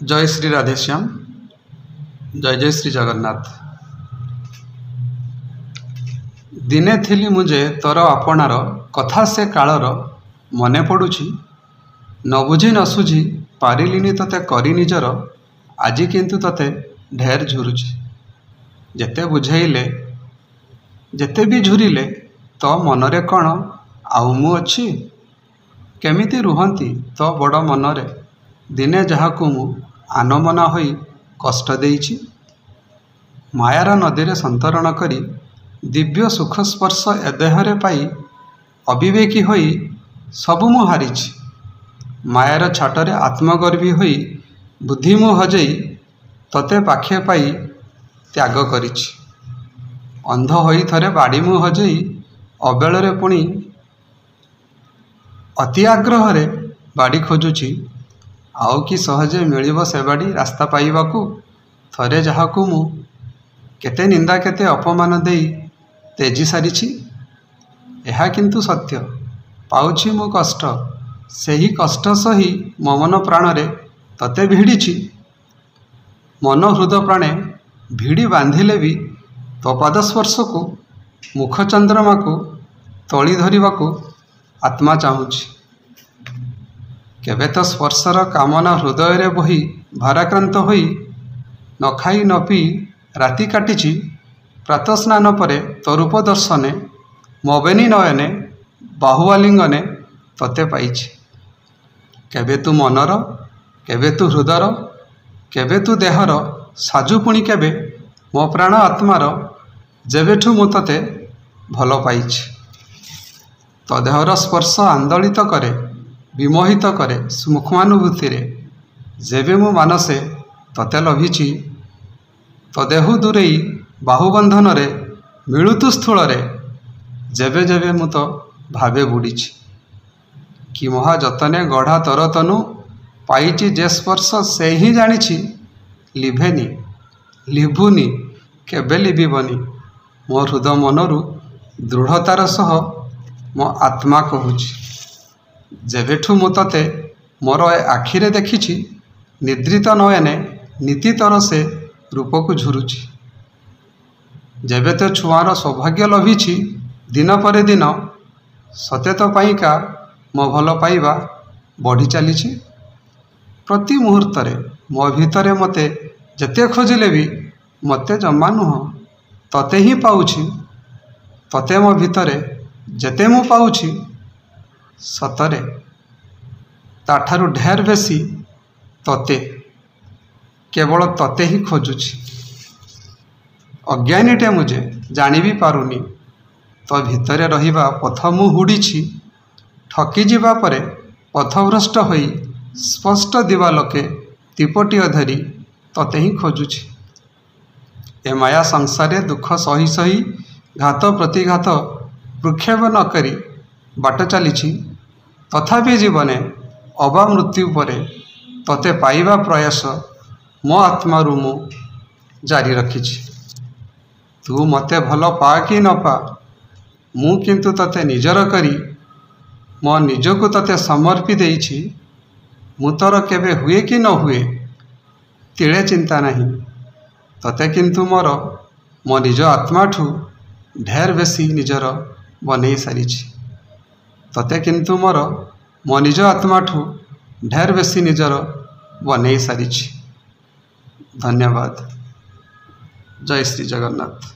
जय श्री राधेश्याम। जय जय श्री जगन्नाथ। दिने थिली मुझे तोर आपणार कथा से कालर मने पड़ुछि। न बुझी न सुझी पारिलिनी तते करी निजर। आजी किंतु तते ढेर झुरुछि। जेते बुझेइले जेते भी झुरिले तो मनरे कण आउ मु अछि। केमिति रुहंती तो बड़ मनरे दिने जहाकु मु आनमना होई कष्ट देइछि। मायार नदीरे संतरण करी दिव्य सुख स्पर्श ए देहरे पाई अविवेकी होई सबु मु हारिछि। मायार छाटरे आत्मगर्भी होई बुद्धि मु हजेई तते पाखे पाई त्याग करिछि। अंध होई थरे बाड़ी मु हजेई अबेଳରେ पुणी अति आग्रहरे बाड़ी खोजुछि। आउ कि सहजे मिलिब से बाड़ी रास्ता पाइबाकू। थरे जहाकू मु केते निंदा केते अपमान देई तेजी सारिछि। एहा किंतु सत्य पाउछि मु कष्ट। सेही कष्ट सही मो मन प्राणरे तते भिड़िछि। मन हृद प्राणे भिड़ी बांधिले भी तो पादस्पर्शकू मुख चंद्रमा को तोली धरिबाकू आत्मा चाहुछि। केबे तो स्पर्शर कामना हृदय बही भाराक्रांत होई न खाई न पी राति काटिछि। प्रातः स्नान परे तो रूप दर्शने मोबेनी नयने बाहुआलिंगने तते पाइछि। केबे तू मनर केबे तू हृदयर केबे तू देहर साजु पुणी केबे मो प्राण आत्मार जेबेठू मु तते भल पाइछि। तो देहर स्पर्श आंदोलित करे विमोहित करे सूक्ष्मानुभूति रे जेबे मु मानसे तते लभिछि। तो देहु दूरेई बाहुबंधन रे मिलुतु स्थूल रे जेबे जेबे मु तो भावे बुड़ीछि। कि महा जतने गढ़ा तोर तनु पाइछि जे स्पर्श से ही जानिछि। लिभेनी लिभुनी केबे लिभिबनी मो हृदय मनरु दृढ़तार सह मो आत्मा कहूछि। जेबेठू मु तते मोर आखिरे देखिछि निद्रित नयने नीति तर से रूपकू झुरुछि। जेबे तो छुआर सौभाग्य लभिछि दिन पर दिन सतेत पाइका मो भल पाइबा बढ़ी चलीछि। प्रति मुहूर्त रे मो भितरे मते जेते खोजिले भी मते जमा नुह तते ही पाउछि। तते मो भितरे जेते मु पाउछि सतरे ताठारु ढेर बेसी तते केवल तते ही खोजुछि। अज्ञानीटे मुझे जानी भी पारुनी तो भितरे रहिबा पथ मु हुड़ीछि। ठकी जिबा परे पथभ्रष्ट होई स्पष्ट दिवालोके तीपटिय धरी तते ही खोजुछि। ए माया संसारे दुख सही सही घात प्रतिघात भ्रूक्षेप न करी बाट चलीछि। तथापि जीवने अबा मृत्यु परे तते पाइबा प्रयास मो आत्मारु मु जारी रखिछि। तू मते भल पा कि न पा मु किंतु तते निजर करी मो निजको तते समर्पी देइछि। मु तोर केबे हुए कि न हुए तिळे चिंता नहीं। तते किंतु मोर मो निज आत्माठू ढेर बेसी निजर बनै सारिछि। तते किंतु मोर मो निज आत्माठू ढेर बेसी निजर बनै सारिछि। धन्यवाद। जय श्री जगन्नाथ।